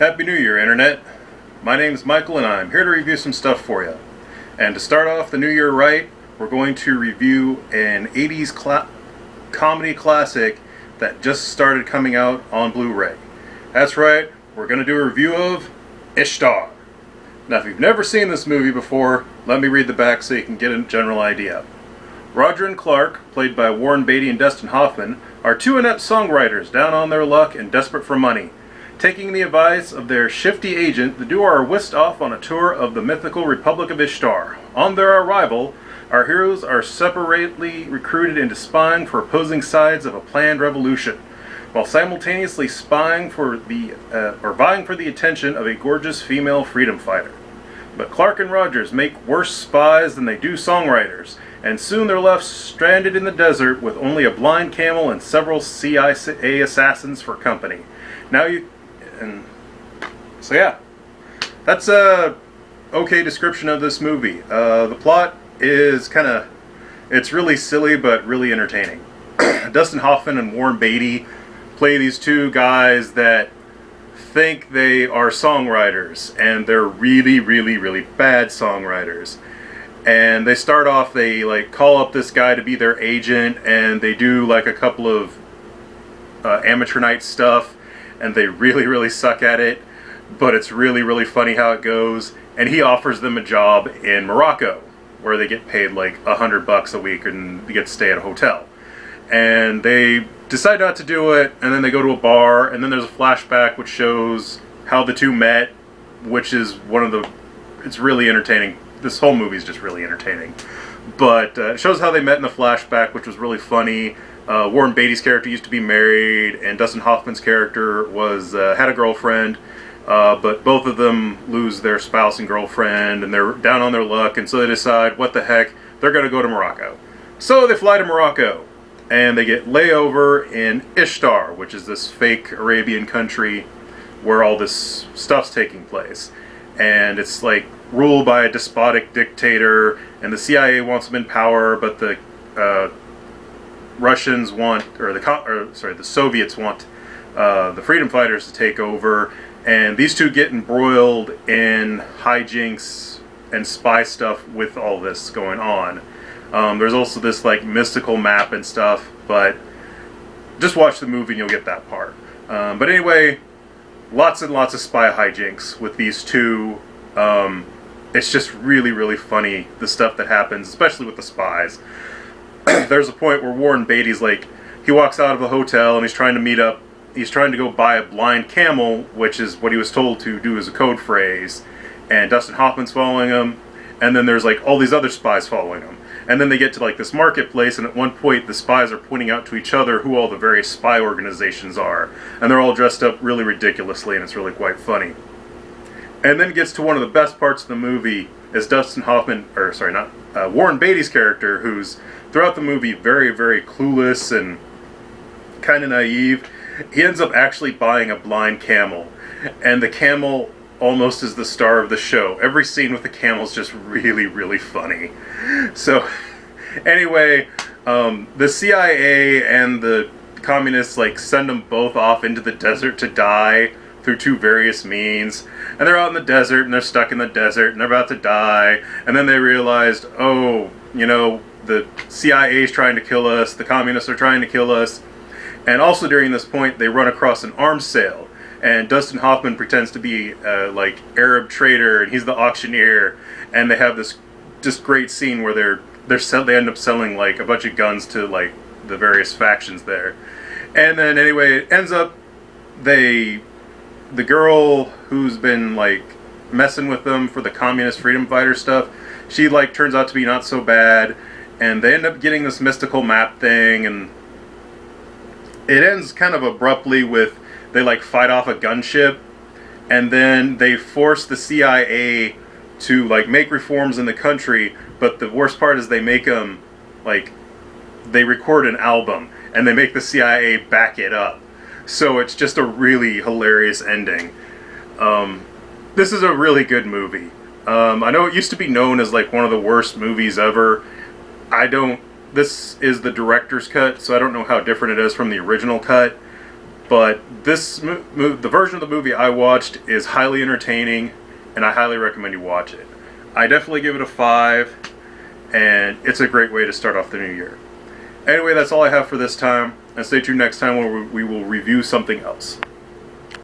Happy New Year, Internet. My name's Michael and I'm here to review some stuff for you. And to start off the new year right, we're going to review an 80s comedy classic that just started coming out on Blu-ray. That's right, we're going to do a review of Ishtar. Now if you've never seen this movie before, let me read the back so you can get a general idea. Roger and Clark, played by Warren Beatty and Dustin Hoffman, are two inept songwriters down on their luck and desperate for money. Taking the advice of their shifty agent, the duo are whisked off on a tour of the mythical Republic of Ishtar. On their arrival, our heroes are separately recruited into spying for opposing sides of a planned revolution, while simultaneously vying for the attention of a gorgeous female freedom fighter. But Clark and Rogers make worse spies than they do songwriters, and soon they're left stranded in the desert with only a blind camel and several CIA assassins for company. That's a okay description of this movie. The plot is it's really silly but really entertaining. Dustin Hoffman and Warren Beatty play these two guys that think they are songwriters, and they're really, really, really bad songwriters. And they start off, they call up this guy to be their agent, and they do a couple of amateur night stuff, and they really, really suck at it. But it's really, really funny how it goes. And he offers them a job in Morocco, where they get paid $100 a week and they get to stay at a hotel. And they decide not to do it, and then they go to a bar, and then there's a flashback which shows how the two met, which is it's really entertaining. This whole movie is just really entertaining. But it shows how they met in the flashback, which was really funny. Warren Beatty's character used to be married, and Dustin Hoffman's character had a girlfriend. But both of them lose their spouse and girlfriend, and they're down on their luck, and so they decide, what the heck, they're going to go to Morocco. So they fly to Morocco, and they get layover in Ishtar, which is this fake Arabian country where all this stuff's taking place. And it's ruled by a despotic dictator, and the CIA wants them in power, but the Russians the Soviets want the freedom fighters to take over. And these two get embroiled in hijinks and spy stuff with all this going on. There's also this mystical map and stuff, but just watch the movie and you'll get that part. But anyway, lots and lots of spy hijinks with these two. It's just really, really funny, the stuff that happens, especially with the spies. There's a point where Warren Beatty's he walks out of the hotel and he's trying to go buy a blind camel, which is what he was told to do as a code phrase. And Dustin Hoffman's following him, and then there's all these other spies following him. And then they get to this marketplace, and at one point the spies are pointing out to each other who all the various spy organizations are. And they're all dressed up really ridiculously, and it's really quite funny. And then it gets to one of the best parts of the movie, is Warren Beatty's character, who's throughout the movie very, very clueless and kind of naive. He ends up actually buying a blind camel, and the camel almost is the star of the show. Every scene with the camel is just really, really funny. So, anyway, the CIA and the communists send them both off into the desert to die through two various means. And they're out in the desert, and they're stuck in the desert, and they're about to die. And then they realized, the CIA is trying to kill us, the communists are trying to kill us. And also during this point, they run across an arms sale, and Dustin Hoffman pretends to be Arab trader, and he's the auctioneer. And they have this just great scene where they end up selling a bunch of guns to the various factions there. And then anyway, it ends up the girl who's been messing with them for the communist freedom fighter stuff, she turns out to be not so bad, and they end up getting this mystical map thing, and it ends kind of abruptly with they fight off a gunship, and then they force the CIA to make reforms in the country. But the worst part is they make them they record an album, and they make the CIA back it up. So it's just a really hilarious ending. This is a really good movie. I know it used to be known as one of the worst movies ever. This is the director's cut, so I don't know how different it is from the original cut. But the version of the movie I watched is highly entertaining, and I highly recommend you watch it. I definitely give it a 5, and it's a great way to start off the new year. Anyway, that's all I have for this time, and stay tuned next time when we will review something else.